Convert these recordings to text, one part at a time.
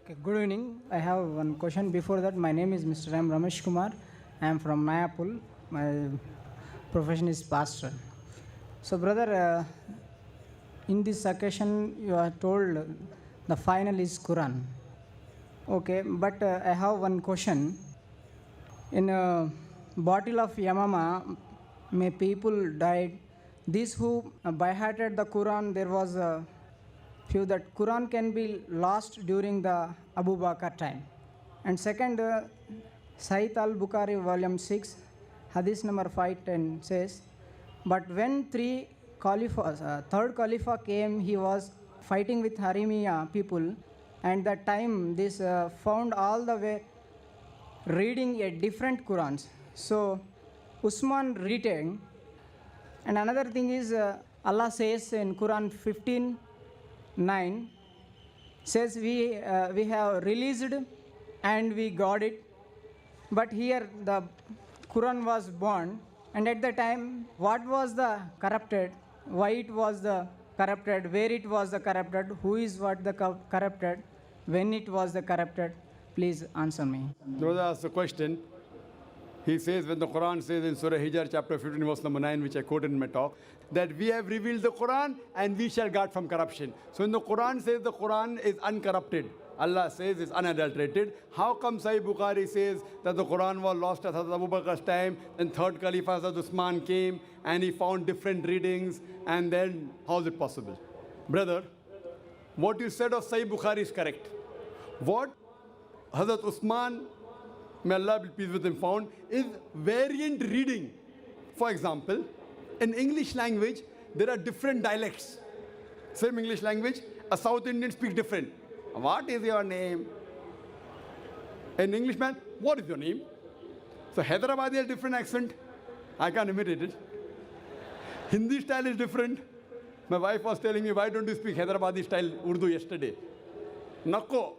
Okay, good evening. I have one question before that. My name is Mr. M. Ramesh Kumar. I am from Mayapul. My profession is pastor. So, brother, in this occasion, you are told the final is Quran. Okay, but I have one question. In a bottle of Yamama, may people died. These who by-hearted the Quran, there was a few that Quran can be lost during the Abu Bakr time. And second, Sahih al-Bukhari, volume 6, hadith number 510 says, but when third Khalifa came, he was fighting with Harimiya people, and that time this found all the way reading a different Qurans. So Usman retained. And another thing is Allah says in Quran 15:9 says we have released and we got it. But here the Quran was born, and at the time what was the corrupted, why it was the corrupted, where it was the corrupted, who is what the corrupted, when it was the corrupted? Please answer me. Brother asked the question. He says, when the Quran says in Surah Hijr, chapter 15, verse number 9, which I quoted in my talk, that we have revealed the Quran and we shall guard from corruption. So when the Quran says the Quran is uncorrupted, Allah says it's unadulterated, how come Sahih Bukhari says that the Quran was lost at Hazrat Abu Bakr's time, then third Caliph Hazrat Usman came and he found different readings, and then how is it possible? Brother, what you said of Sahih Bukhari is correct. What Hazrat Usman, may Allah be pleased with him, found is variant reading. For example, in English language, there are different dialects. Same English language, a South Indian speaks different. What is your name? An Englishman, what is your name? So Hyderabadi has different accent. I can't imitate it. Hindi style is different. My wife was telling me, why don't you speak Hyderabadi style Urdu yesterday? Nako.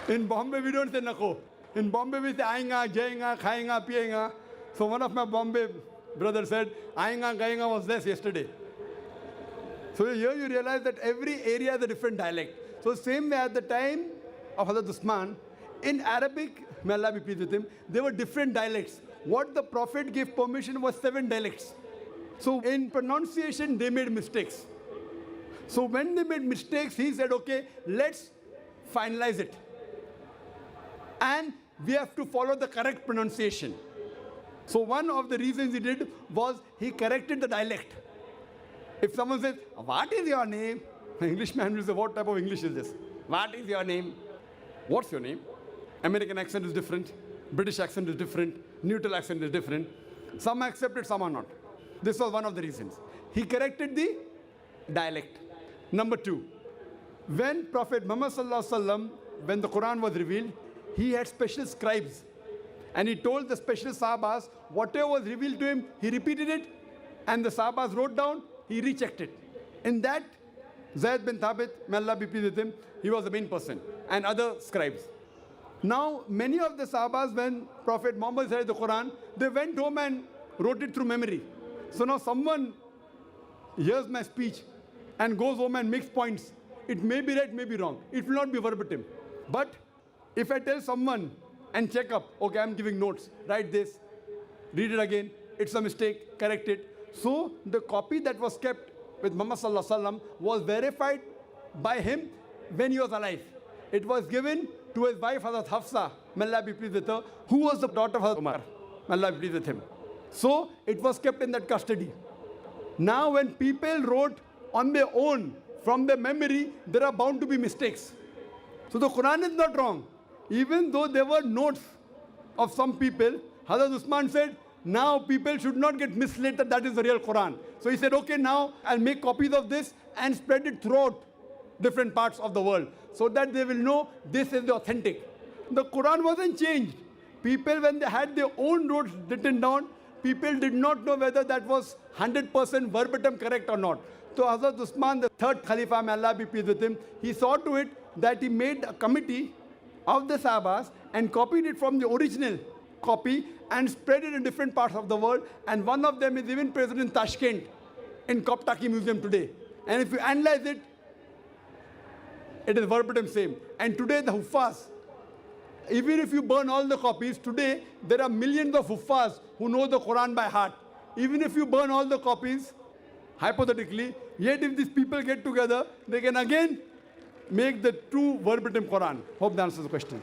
In Bombay, we don't say nako. In Bombay, we say aayinga, jayinga, khayinga, piyinga. So one of my Bombay brothers said, aayinga, gayinga was less yesterday. So here you realize that every area has a different dialect. So same way at the time of Hazrat Usman, in Arabic, may Allah be pleased with him, there were different dialects. What the Prophet gave permission was 7 dialects. So in pronunciation, they made mistakes. So when they made mistakes, he said, okay, let's finalize it. And we have to follow the correct pronunciation. So one of the reasons he did was he corrected the dialect. If someone says, what is your name? An Englishman will say, what type of English is this? What is your name? What's your name? American accent is different. British accent is different. Neutral accent is different. Some accept it, some are not. This was one of the reasons. He corrected the dialect. Number 2, when Prophet Muhammad Sallallahu Alaihi Wasallam, when the Quran was revealed, he had special scribes. And he told the special Sahabas, whatever was revealed to him, he repeated it. And the Sahabas wrote down, he rechecked it. In that, Zayd bin Thabit, may Allah be pleased with him, he was the main person. And other scribes. Now, many of the Sahabas, when Prophet Muhammad said the Quran, they went home and wrote it through memory. So now someone hears my speech and goes home and makes points. It may be right, may be wrong. It will not be verbatim. But if I tell someone and check up, okay, I'm giving notes, write this, read it again, it's a mistake, correct it. So the copy that was kept with Muhammad Sallallahu Alaihi Wasallam was verified by him when he was alive. It was given to his wife Hazrat Hafsa, may Allah be pleased with her, who was the daughter of Hazrat Umar, may Allah be pleased with him. So it was kept in that custody. Now when people wrote on their own, from their memory, there are bound to be mistakes. So the Quran is not wrong. Even though there were notes of some people, Hazrat Usman said, now people should not get misled that that is the real Quran. So he said, okay, now I'll make copies of this and spread it throughout different parts of the world so that they will know this is the authentic. The Quran wasn't changed. People, when they had their own notes written down, people did not know whether that was 100% verbatim correct or not. So Hazrat Usman, the third Khalifa, may Allah be pleased with him, he saw to it that he made a committee of the Sahabas and copied it from the original copy and spread it in different parts of the world. And one of them is even present in Tashkent, in Koptaki Museum today. And if you analyze it, It is verbatim same. And today the huffaz, even if you burn all the copies, today there are millions of huffaz who know the Quran by heart. Even if you burn all the copies, hypothetically, yet if these people get together, they can again make the true verbatim Quran. Hope that answers the question.